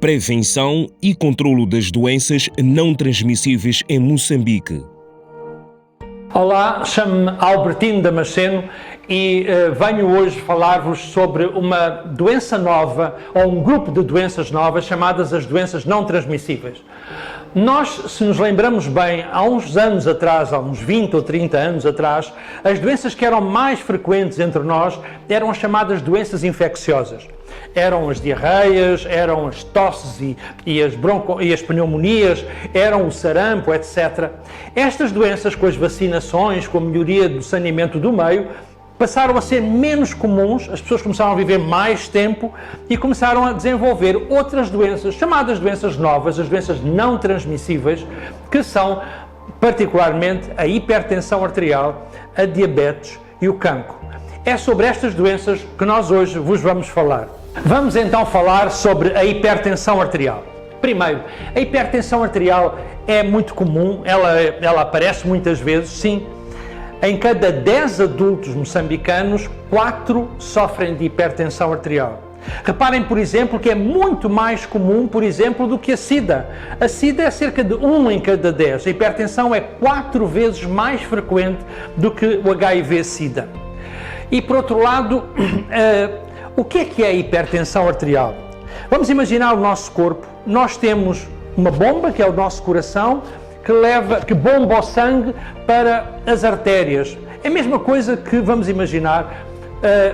Prevenção e controlo das doenças não transmissíveis em Moçambique. Olá, chamo-me Albertino Damasceno e venho hoje falar-vos sobre uma doença nova, ou um grupo de doenças novas, chamadas as doenças não transmissíveis. Nós, se nos lembramos bem, há uns anos atrás, há uns 20 ou 30 anos atrás, as doenças que eram mais frequentes entre nós eram as chamadas doenças infecciosas. Eram as diarreias, eram as tosses e as pneumonias, eram o sarampo, etc. Estas doenças, com as vacinações, com a melhoria do saneamento do meio, passaram a ser menos comuns, as pessoas começaram a viver mais tempo e começaram a desenvolver outras doenças, chamadas doenças novas, as doenças não transmissíveis, que são particularmente a hipertensão arterial, a diabetes e o cancro. É sobre estas doenças que nós hoje vos vamos falar. Vamos então falar sobre a hipertensão arterial. Primeiro, a hipertensão arterial é muito comum, ela aparece muitas vezes, sim. Em cada 10 adultos moçambicanos, 4 sofrem de hipertensão arterial. Reparem, por exemplo, que é muito mais comum, por exemplo, do que a SIDA. A SIDA é cerca de 1 em cada 10. A hipertensão é 4 vezes mais frequente do que o HIV-SIDA. E, por outro lado, o que é a hipertensão arterial? Vamos imaginar o nosso corpo. Nós temos uma bomba, que é o nosso coração, que bomba o sangue para as artérias. É a mesma coisa que, vamos imaginar,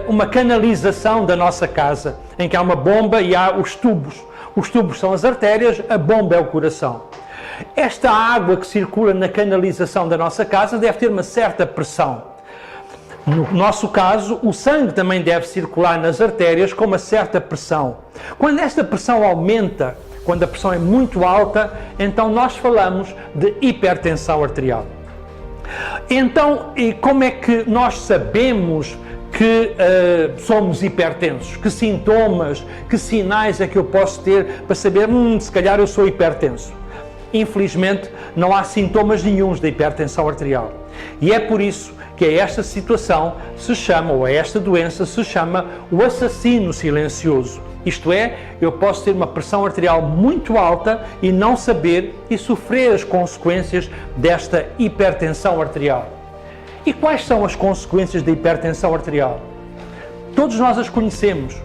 uma canalização da nossa casa, em que há uma bomba e há os tubos. Os tubos são as artérias, a bomba é o coração. Esta água que circula na canalização da nossa casa deve ter uma certa pressão. No nosso caso, o sangue também deve circular nas artérias com uma certa pressão. Quando esta pressão aumenta, quando a pressão é muito alta, então nós falamos de hipertensão arterial. Então, e como é que nós sabemos que somos hipertensos? Que sintomas, que sinais é que eu posso ter para saber, se calhar eu sou hipertenso? Infelizmente, não há sintomas nenhuns da hipertensão arterial. E é por isso que a esta situação se chama, ou a esta doença se chama, o assassino silencioso. Isto é, eu posso ter uma pressão arterial muito alta e não saber e sofrer as consequências desta hipertensão arterial. E quais são as consequências da hipertensão arterial? Todos nós as conhecemos.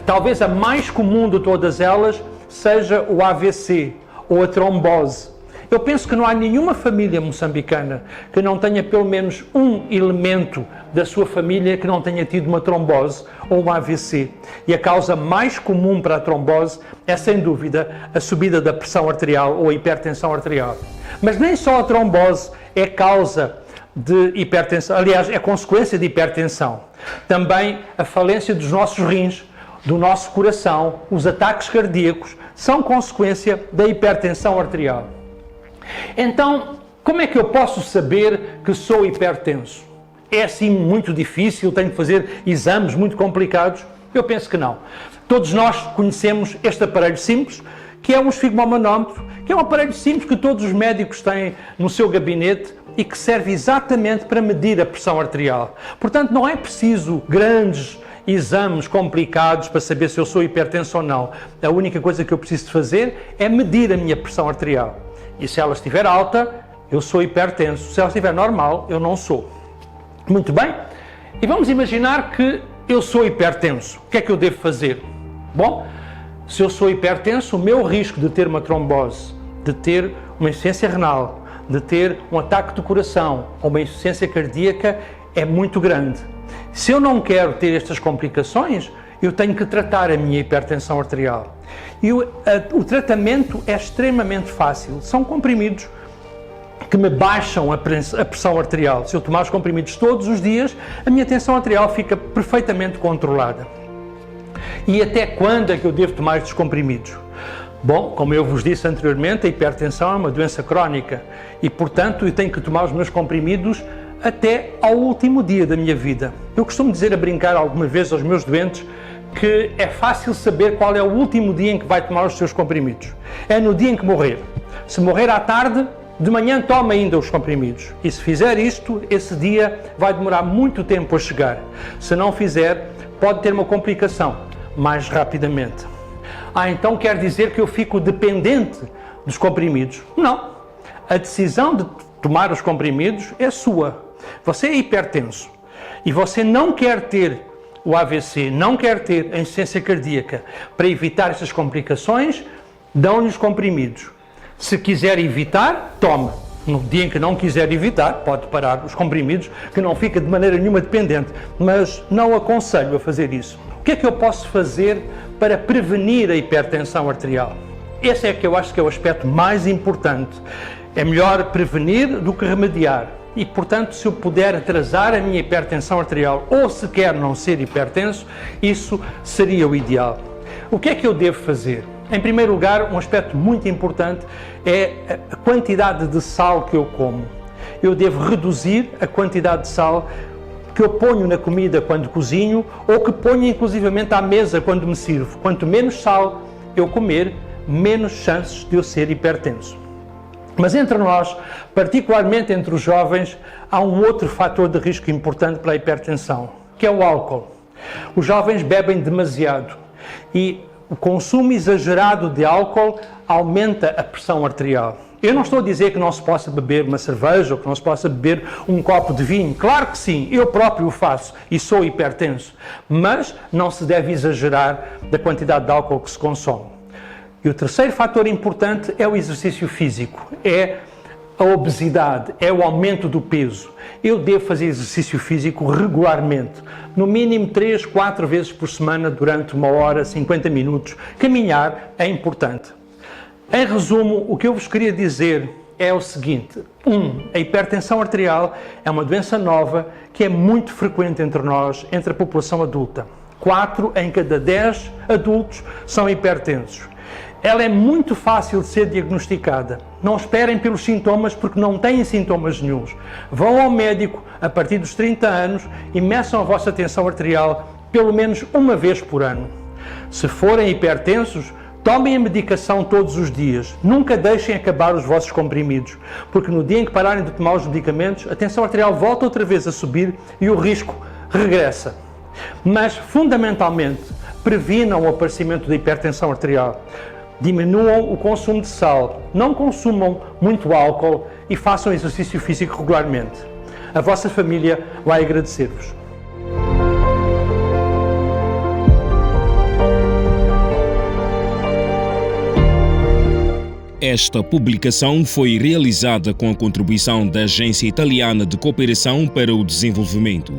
Talvez a mais comum de todas elas seja o AVC ou a trombose. Eu penso que não há nenhuma família moçambicana que não tenha pelo menos um elemento da sua família que não tenha tido uma trombose ou um AVC. E a causa mais comum para a trombose é, sem dúvida, a subida da pressão arterial ou a hipertensão arterial. Mas nem só a trombose é causa de hipertensão, aliás, é consequência de hipertensão. Também a falência dos nossos rins, do nosso coração, os ataques cardíacos, são consequência da hipertensão arterial. Então, como é que eu posso saber que sou hipertenso? É assim muito difícil? Tenho que fazer exames muito complicados? Eu penso que não. Todos nós conhecemos este aparelho simples, que é um esfigmomanómetro, que é um aparelho simples que todos os médicos têm no seu gabinete e que serve exatamente para medir a pressão arterial. Portanto, não é preciso grandes exames complicados para saber se eu sou hipertenso ou não. A única coisa que eu preciso de fazer é medir a minha pressão arterial. E se ela estiver alta, eu sou hipertenso. Se ela estiver normal, eu não sou. Muito bem? E vamos imaginar que eu sou hipertenso. O que é que eu devo fazer? Bom, se eu sou hipertenso, o meu risco de ter uma trombose, de ter uma insuficiência renal, de ter um ataque do coração ou uma insuficiência cardíaca é muito grande. Se eu não quero ter estas complicações, eu tenho que tratar a minha hipertensão arterial. E o tratamento é extremamente fácil. São comprimidos que me baixam a pressão arterial. Se eu tomar os comprimidos todos os dias, a minha tensão arterial fica perfeitamente controlada. E até quando é que eu devo tomar estes comprimidos? Bom, como eu vos disse anteriormente, a hipertensão é uma doença crónica e, portanto, eu tenho que tomar os meus comprimidos até ao último dia da minha vida. Eu costumo dizer a brincar algumas vezes aos meus doentes que é fácil saber qual é o último dia em que vai tomar os seus comprimidos. É no dia em que morrer. Se morrer à tarde, de manhã toma ainda os comprimidos. E se fizer isto, esse dia vai demorar muito tempo a chegar. Se não fizer, pode ter uma complicação mais rapidamente. Então quer dizer que eu fico dependente dos comprimidos? Não. A decisão de tomar os comprimidos é sua. Você é hipertenso e você não quer ter o AVC, não quer ter a insuficiência cardíaca. Para evitar essas complicações, dão-lhe os comprimidos. Se quiser evitar, tome. No dia em que não quiser evitar, pode parar os comprimidos, que não fica de maneira nenhuma dependente. Mas não aconselho a fazer isso. O que é que eu posso fazer para prevenir a hipertensão arterial? Esse é que eu acho que é o aspecto mais importante. É melhor prevenir do que remediar. E, portanto, se eu puder atrasar a minha hipertensão arterial ou sequer não ser hipertenso, isso seria o ideal. O que é que eu devo fazer? Em primeiro lugar, um aspecto muito importante é a quantidade de sal que eu como. Eu devo reduzir a quantidade de sal que eu ponho na comida quando cozinho ou que ponho inclusivamente à mesa quando me sirvo. Quanto menos sal eu comer, menos chances de eu ser hipertenso. Mas entre nós, particularmente entre os jovens, há um outro fator de risco importante para a hipertensão, que é o álcool. Os jovens bebem demasiado e o consumo exagerado de álcool aumenta a pressão arterial. Eu não estou a dizer que não se possa beber uma cerveja ou que não se possa beber um copo de vinho. Claro que sim, eu próprio o faço e sou hipertenso. Mas não se deve exagerar da quantidade de álcool que se consome. E o terceiro fator importante é o exercício físico, é a obesidade, é o aumento do peso. Eu devo fazer exercício físico regularmente, no mínimo 3, 4 vezes por semana durante 1 hora, 50 minutos. Caminhar é importante. Em resumo, o que eu vos queria dizer é o seguinte. 1. A hipertensão arterial é uma doença nova que é muito frequente entre nós, entre a população adulta. 4 em cada 10 adultos são hipertensos. Ela é muito fácil de ser diagnosticada. Não esperem pelos sintomas porque não têm sintomas nenhuns. Vão ao médico a partir dos 30 anos e meçam a vossa tensão arterial pelo menos uma vez por ano. Se forem hipertensos, tomem a medicação todos os dias. Nunca deixem acabar os vossos comprimidos, porque no dia em que pararem de tomar os medicamentos, a tensão arterial volta outra vez a subir e o risco regressa. Mas, fundamentalmente, previnam o aparecimento da hipertensão arterial. Diminuam o consumo de sal, não consumam muito álcool e façam exercício físico regularmente. A vossa família vai agradecer-vos. Esta publicação foi realizada com a contribuição da Agência Italiana de Cooperação para o Desenvolvimento.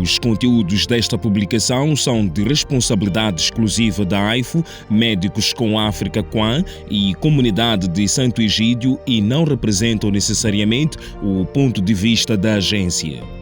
Os conteúdos desta publicação são de responsabilidade exclusiva da AIFO, Médicos com África QAM e Comunidade de Santo Egídio e não representam necessariamente o ponto de vista da agência.